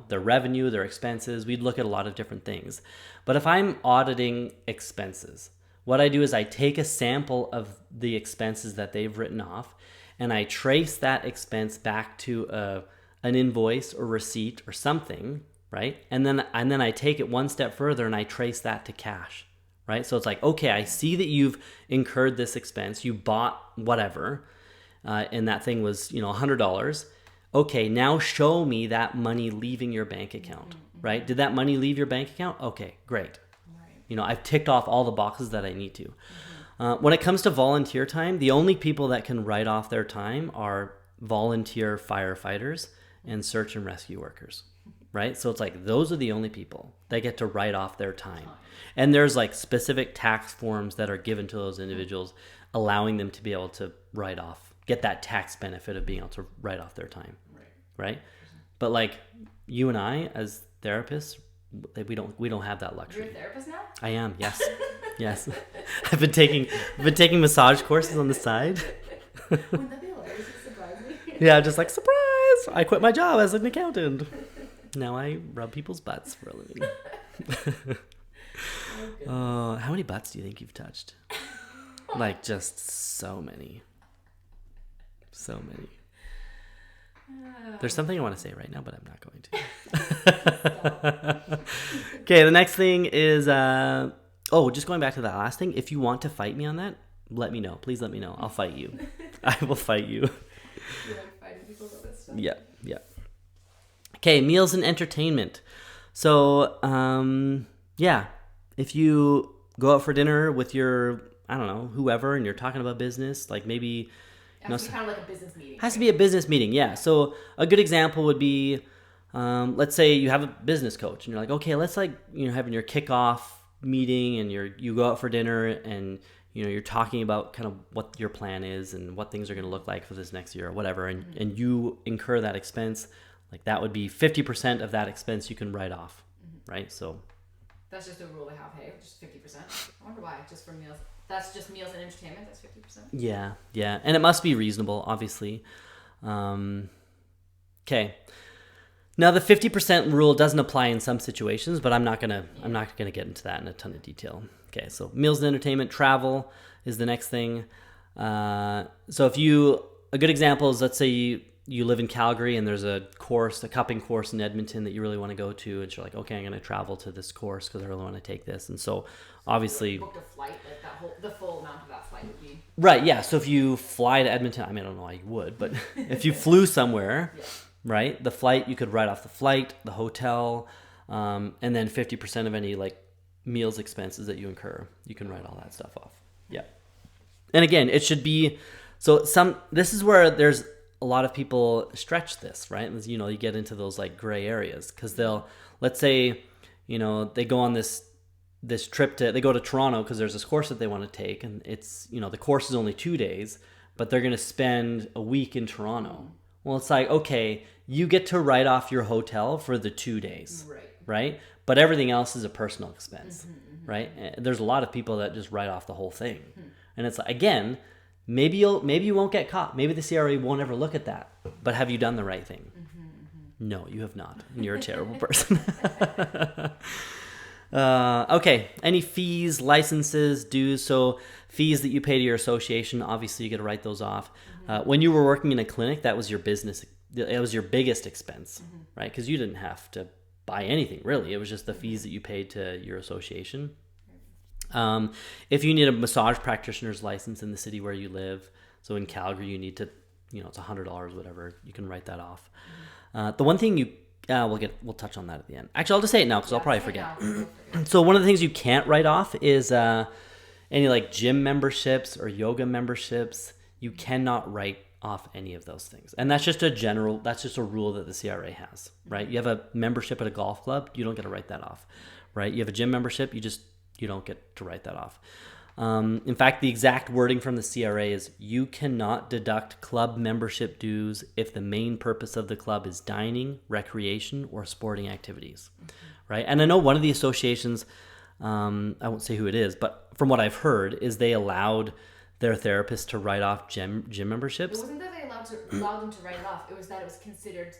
their revenue, their expenses. We'd look at a lot of different things. But if I'm auditing expenses, what I do is I take a sample of the expenses that they've written off and I trace that expense back to an invoice or receipt or something, right? And then I take it one step further and I trace that to cash, right? So it's like, okay, I see that you've incurred this expense. You bought whatever, and that thing was, $100. Okay, now show me that money leaving your bank account, right? Did that money leave your bank account? Okay, great. Right. I've ticked off all the boxes that I need to. When it comes to volunteer time, the only people that can write off their time are volunteer firefighters and search and rescue workers, right? So it's like those are the only people that get to write off their time. And there's like specific tax forms that are given to those individuals, allowing them to be able to get that tax benefit of being able to write off their time, right? But like you and I as therapists, we don't have that luxury. You're a therapist now? I am, yes. Yes. I've been taking massage courses on the side. Wouldn't that be hilarious? Surprise me. Yeah, just like, surprise! I quit my job as an accountant. Now I rub people's butts for a living. How many butts do you think you've touched? Like, just so many. So many. There's something I want to say right now, but I'm not going to. Okay, the next thing is, just going back to that last thing. If you want to fight me on that, let me know. Please let me know. I'll fight you. I will fight you. You like fighting people about this stuff? Yeah. Okay, meals and entertainment. So, if you go out for dinner with your, whoever, and you're talking about business, like maybe... It has to be kind of like a business meeting. Has to be a business meeting, yeah. So a good example would be, let's say you have a business coach, and you're like, okay, let's having your kickoff meeting, and you go out for dinner, and you're talking about kind of what your plan is and what things are going to look like for this next year or whatever, and you incur that expense. Like that would be 50% of that expense you can write off, right? So that's just a rule they have, hey, just 50%. I wonder why, just for meals. That's just meals and entertainment, that's 50%? Yeah. And it must be reasonable, obviously. Okay. Now the 50% rule doesn't apply in some situations, but I'm not gonna get into that in a ton of detail. Okay, so meals and entertainment, travel is the next thing. So a good example is, let's say you live in Calgary and there's a cupping course in Edmonton that you really want to go to, and you're like, okay, I'm going to travel to this course because I really want to take this. And so obviously... You booked a flight, like the full amount of that flight would be... Right, yeah. So if you fly to Edmonton, I don't know why you would, but if you flew somewhere, right, the flight, you could write off the flight, the hotel, and then 50% of any like meals expenses that you incur, you can write all that stuff off. Yeah. And again, it should be... So this is where there's... A lot of people stretch this, right? You get into those like gray areas because let's say, they go on this trip they go to Toronto because there's this course that they want to take, and it's, the course is only 2 days, but they're going to spend a week in Toronto. Well, it's like, okay, you get to write off your hotel for the 2 days, right? But everything else is a personal expense, right? And there's a lot of people that just write off the whole thing. And it's like, again, maybe you won't get caught. Maybe the CRA won't ever look at that. But have you done the right thing? No, you have not. And you're a terrible person. Okay. Any fees, licenses, dues? So fees that you pay to your association, obviously you got to write those off. When you were working in a clinic, that was your business. It was your biggest expense, right? Because you didn't have to buy anything really. It was just the fees that you paid to your association. If you need a massage practitioner's license in the city where you live, so in Calgary you need to, it's $100, whatever, you can write that off. The one thing we'll touch on that at the end. Actually, I'll just say it now because I'll probably forget. So one of the things you can't write off is any like gym memberships or yoga memberships. You cannot write off any of those things. And that's just a rule that the CRA has, right? You have a membership at a golf club, you don't get to write that off, right? You have a gym membership, you don't get to write that off. In fact, the exact wording from the CRA is you cannot deduct club membership dues if the main purpose of the club is dining, recreation, or sporting activities, right? And I know one of the associations, I won't say who it is, but from what I've heard is they allowed their therapists to write off gym memberships. It wasn't that they allowed them to write it off. It was that it was considered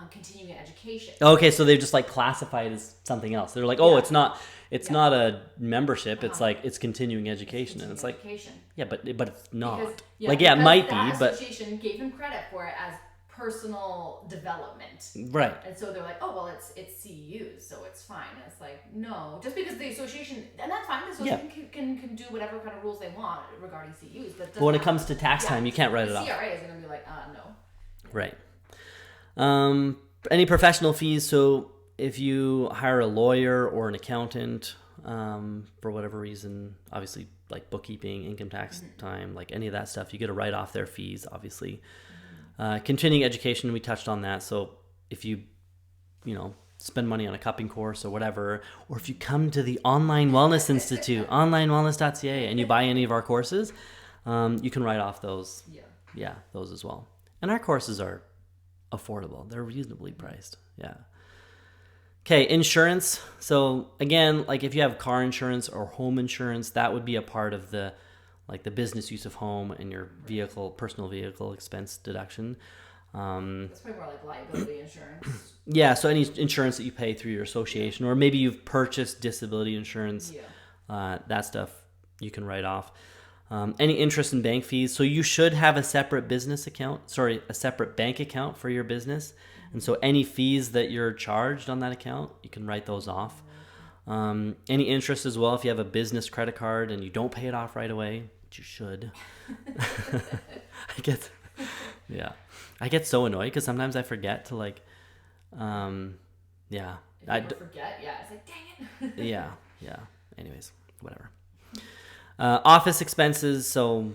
continuing education. Okay, so they just like classify it as something else. They're like, oh, it's not a membership. It's like it's continuing education, and it's like, yeah, but it's not. Because, it might be, but association gave him credit for it as personal development, right? And so they're like, oh well, it's CEUs, so it's fine. And it's like, no, just because the association, and that's fine. The association can do whatever kind of rules they want regarding CEUs, but when it comes to tax time, you can't write it off. The CRA is going to be like, no. Right. Any professional fees. So if you hire a lawyer or an accountant, for whatever reason, obviously like bookkeeping, income tax time, like any of that stuff, you get to write off their fees, obviously. Continuing education, we touched on that. So if you spend money on a cupping course or whatever, or if you come to the Online Wellness Institute, onlinewellness.ca, and you buy any of our courses, you can write off those. Yeah, those as well. And our courses are affordable. They're reasonably priced. Yeah. Okay, insurance. So again, like if you have car insurance or home insurance, that would be a part of the business use of home and your personal vehicle expense deduction. That's probably more like liability insurance. Yeah, so any insurance that you pay through your association, or maybe you've purchased disability insurance, that stuff you can write off. Any interest in bank fees. So you should have a separate a separate bank account for your business. And so any fees that you're charged on that account, you can write those off. Any interest as well, if you have a business credit card and you don't pay it off right away, which you should. I get so annoyed because sometimes I forget to forget, it's like, dang it. Yeah. Anyways, whatever. Office expenses, so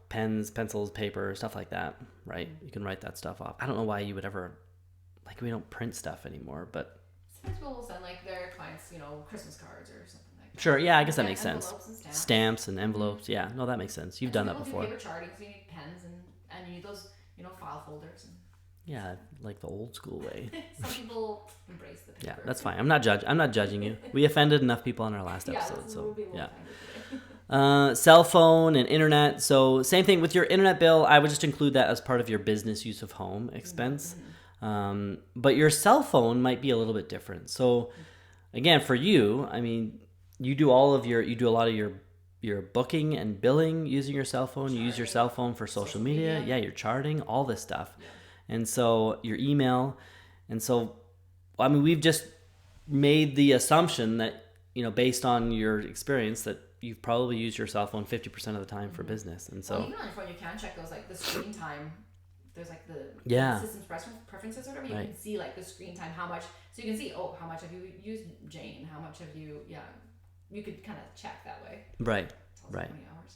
pens, pencils, paper, stuff like that, right? You can write that stuff off. I don't know why you would ever, we don't print stuff anymore, but sometimes people will send their clients, Christmas cards or something like that. Sure, yeah, I guess that makes sense. Stamps and envelopes, yeah, no, that makes sense. You've done that before. Paper charting, so you need pens and you need those, file folders. Yeah, like the old school way. Some people embrace the paper. Yeah, that's fine. I'm not judging you. We offended enough people on our last episode, so yeah. Cell phone and internet. So same thing with your internet bill. I would just include that as part of your business use of home expense. But your cell phone might be a little bit different. So again, for you, I mean, you do a lot of your booking and billing using your cell phone. You use your cell phone for social media. Yeah, you're charting, all this stuff. Yeah. And so your email. And so, I mean, we've just made the assumption that, based on your experience, that you've probably used your cell phone 50% of the time for business. And so, even on your phone, you can check those, the screen time. There's the system's preferences or whatever. You can see the screen time, how much. So you can see, how much have you used Jane? How much have you, you could kind of check that way. Right. How many hours.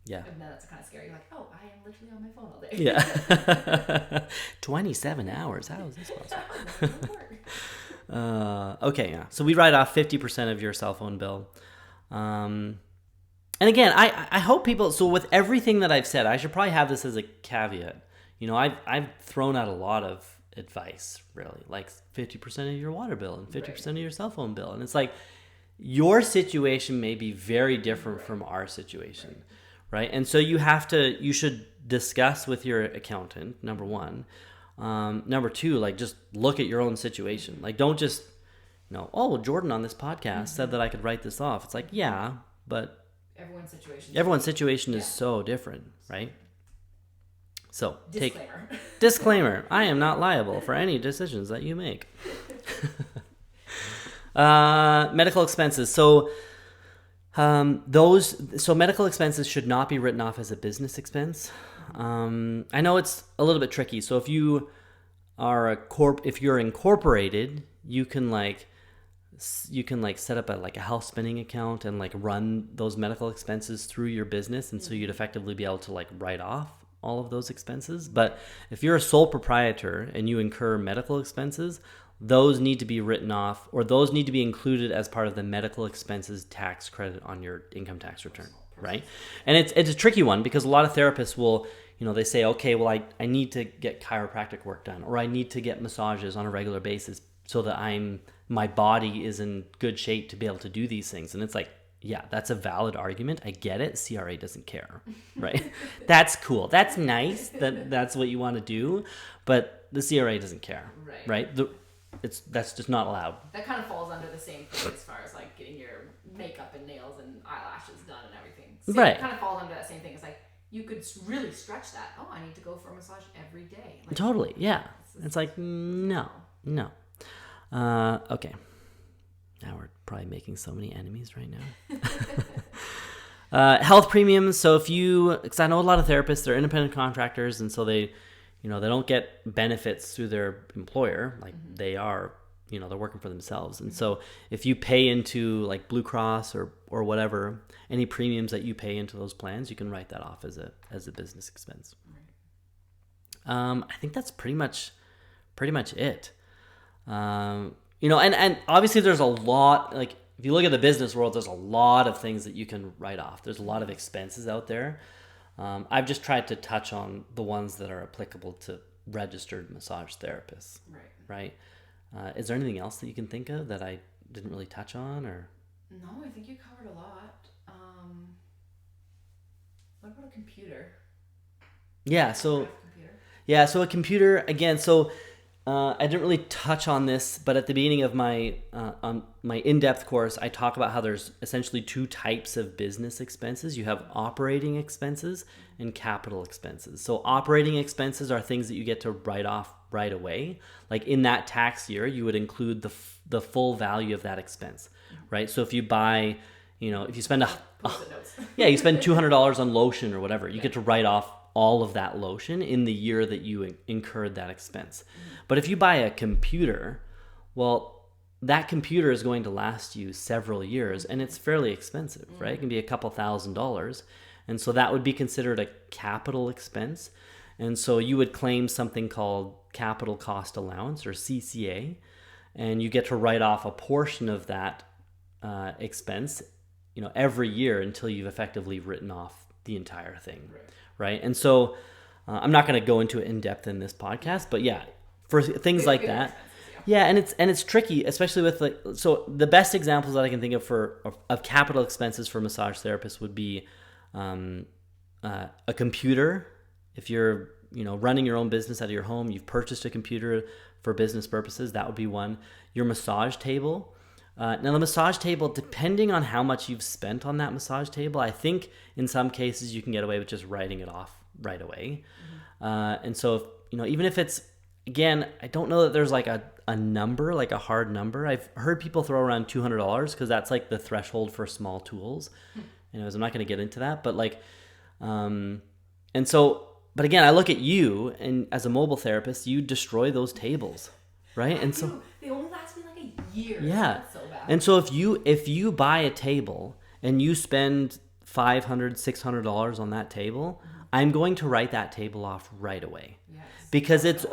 Yeah. And then that's kind of scary. You're like, I am literally on my phone all day. Yeah. 27 hours. How is this possible? Okay, yeah. So we write off 50% of your cell phone bill. And again, I hope people, so with everything that I've said, I should probably have this as a caveat. I've thrown out a lot of advice, really, 50% of your water bill and 50% of your cell phone bill. And it's your situation may be very different from our situation, right? And so you should discuss with your accountant, number one. Number two, just look at your own situation. Don't just, Jordan on this podcast said that I could write this off. It's yeah, but everyone's situation is so different, right? So disclaimer, I am not liable for any decisions that you make. Medical expenses. So medical expenses should not be written off as a business expense. I know it's a little bit tricky. So if you are if you're incorporated, you can set up a health spending account and run those medical expenses through your business, and so you'd effectively be able to write off all of those expenses. But if you're a sole proprietor and you incur medical expenses, those need to be written off, or those need to be included as part of the medical expenses tax credit on your income tax return, right? And it's a tricky one because a lot of therapists will, they say, okay, well, I need to get chiropractic work done, or I need to get massages on a regular basis so that my body is in good shape to be able to do these things. And it's like, yeah, that's a valid argument. I get it. CRA doesn't care, right? That's cool. That's nice that that's what you want to do, but the CRA doesn't care, right? That's just not allowed. That kind of falls under the same thing as far as like getting your makeup and nails and eyelashes done and everything. Right. It kind of falls under that same thing. It's like you could really stretch that. Oh, I need to go for a massage every day. Like, totally. Yeah. It's like no. Okay. Now we're probably making so many enemies right now. Health premiums. So because I know a lot of therapists, they're independent contractors, and so they don't get benefits through their employer. Like they are, they're working for themselves. And so if you pay into like Blue Cross or whatever, any premiums that you pay into those plans, you can write that off as a business expense. I think that's pretty much it. And obviously there's a lot, like if you look at the business world, there's a lot of things that you can write off. There's a lot of expenses out there. I've just tried to touch on the ones that are applicable to registered massage therapists. Right. Is there anything else that you can think of that I didn't really touch on, or? No, I think you covered a lot. What about a computer? Yeah. So a computer again. So I didn't really touch on this, but at the beginning of my on my in-depth course, I talk about how there's essentially two types of business expenses. You have operating expenses and capital expenses. So operating expenses are things that you get to write off right away. Like in that tax year, you would include the full value of that expense, right? So if you buy, if you spend you spend $200 on lotion or whatever, you get to write off all of that lotion in the year that you incurred that expense. But if you buy a computer, well, that computer is going to last you several years, and it's fairly expensive, right? It can be a couple $1,000s. And so that would be considered a capital expense. And so you would claim something called capital cost allowance, or CCA, and you get to write off a portion of that expense, every year until you've effectively written off the entire thing. Right. And so I'm not going to go into it in depth in this podcast, but yeah, for things like that. Yeah. And it's tricky, especially with so the best examples that I can think of capital expenses for massage therapists would be a computer. If you're, running your own business out of your home, you've purchased a computer for business purposes, that would be one. Your massage table. Now the massage table, depending on how much you've spent on that massage table, I think in some cases you can get away with just writing it off right away. And so, even if it's, again, I don't know that there's like a number, like a hard number. I've heard people throw around $200 because that's like the threshold for small tools. Anyways, I'm not going to get into that, but but again, I look at you, and as a mobile therapist, you destroy those tables, right? And so they only last me like a year. Yeah. That's so bad. And so if you buy a table and you spend $500, $600 on that table, I'm going to write that table off right away. Yes. Because it's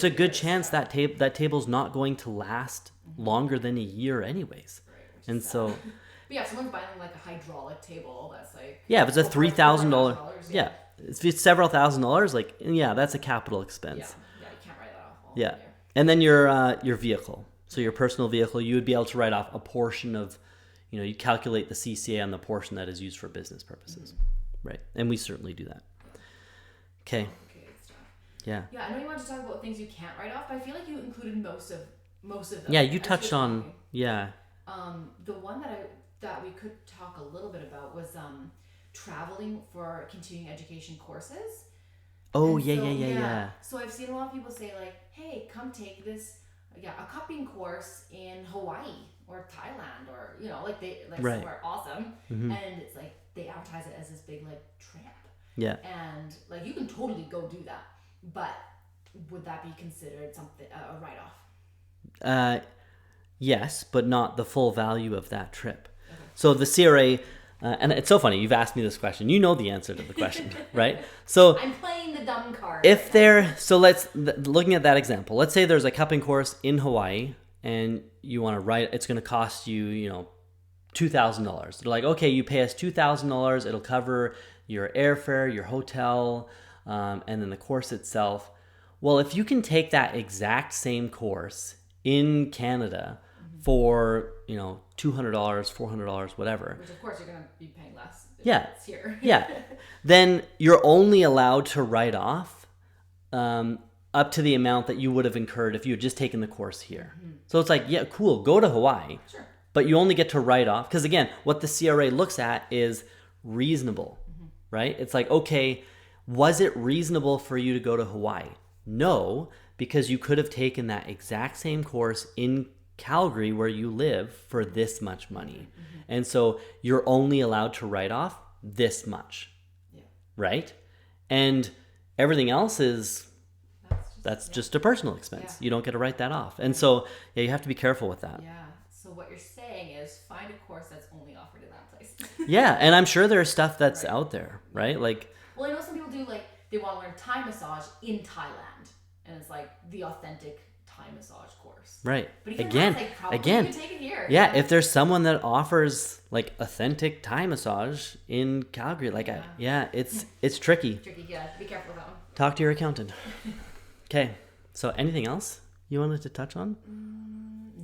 a good chance that table's not going to last longer than a year anyways. Right, and so but yeah, if someone's buying like a hydraulic table, that's like, yeah, if it's a $3,000, yeah, if it's several $1,000s, like, yeah, that's a capital expense. Yeah, you can't write that off. Yeah. And then your vehicle. So your personal vehicle, you would be able to write off a portion of, you calculate the CCA on the portion that is used for business purposes. Right. And we certainly do that. Okay. Yeah. Yeah, I know you wanted to talk about things you can't write off, but I feel like you included most of them. Yeah, you touched on, yeah. The one that we could talk a little bit about was traveling for continuing education courses. Oh, yeah. So I've seen a lot of people say like, hey, come take this, a cupping course in Hawaii or Thailand or, somewhere awesome. Mm-hmm. And it's like, they advertise it as this big like trip. Yeah. And like, you can totally go do that. But would that be considered something, a write-off? Yes, but not the full value of that trip. Okay. So the CRA, And it's so funny. You've asked me this question. You know the answer to the question, right? So I'm playing the dumb card. Looking at that example, let's say there's a cupping course in Hawaii and you want to write, it's going to cost you, $2,000. They're like, okay, you pay us $2,000. It'll cover your airfare, your hotel, and then the course itself. Well, if you can take that exact same course in Canada for, $200, $400, whatever. Which of course you're going to be paying less. It's here. Then you're only allowed to write off up to the amount that you would have incurred if you had just taken the course here. So it's like, yeah, cool, go to Hawaii. Sure. But you only get to write off. Because again, what the CRA looks at is reasonable, right? It's like, okay, was it reasonable for you to go to Hawaii? No, because you could have taken that exact same course in Calgary where you live for this much money. And so you're only allowed to write off this much, right? And everything else that's just a personal expense. You don't get to write that off. And so you have to be careful with that. Yeah. So what you're saying is find a course that's only offered in that place. Yeah, and I'm sure there's stuff that's out there, right? Like, well, I know some people do, like, they want to learn Thai massage in Thailand, and it's like the authentic Thai massage course. Right. But even again, you can take it here. Yeah, if there's someone that offers like authentic Thai massage in Calgary, like it's tricky. Tricky, yeah. Be careful with that one. Talk to your accountant. Okay. So anything else you wanted to touch on?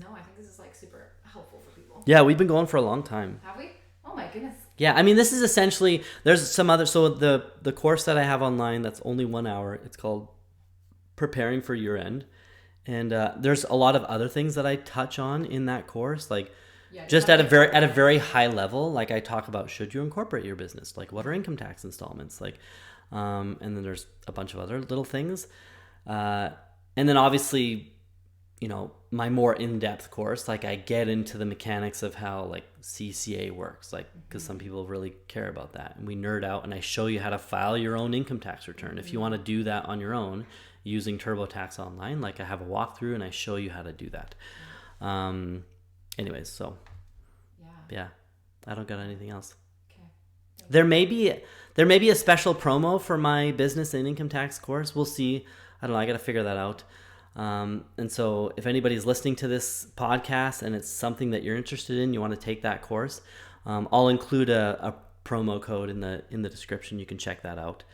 No, I think this is like super helpful for people. Yeah, we've been going for a long time. Have we? Oh my goodness. Yeah, I mean, this is essentially, there's some other, so the course that I have online that's only 1 hour, it's called Preparing for Year End. And there's a lot of other things that I touch on in that course, like just at a very high level. Like I talk about, should you incorporate your business? Like what are income tax installments? Like, and then there's a bunch of other little things. And then obviously, my more in-depth course, like I get into the mechanics of how like CCA works, like because some people really care about that, and we nerd out, and I show you how to file your own income tax return. If you want to do that on your own using TurboTax Online, like I have a walkthrough and I show you how to do that. Anyways, so yeah, I don't got anything else. Okay. There may be a special promo for my business and income tax course. We'll see. I don't know. I got to figure that out. And so if anybody's listening to this podcast and it's something that you're interested in, you want to take that course, I'll include a promo code in the description. You can check that out.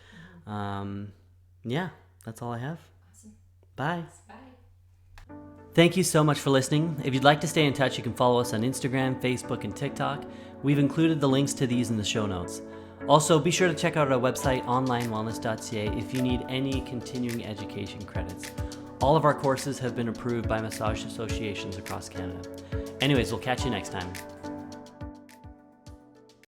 Yeah, that's all I have. Awesome. Bye. Bye. Thank you so much for listening. If you'd like to stay in touch, you can follow us on Instagram, Facebook, and TikTok. We've included the links to these in the show notes. Also, be sure to check out our website, onlinewellness.ca, if you need any continuing education credits. All of our courses have been approved by massage associations across Canada. Anyways, we'll catch you next time.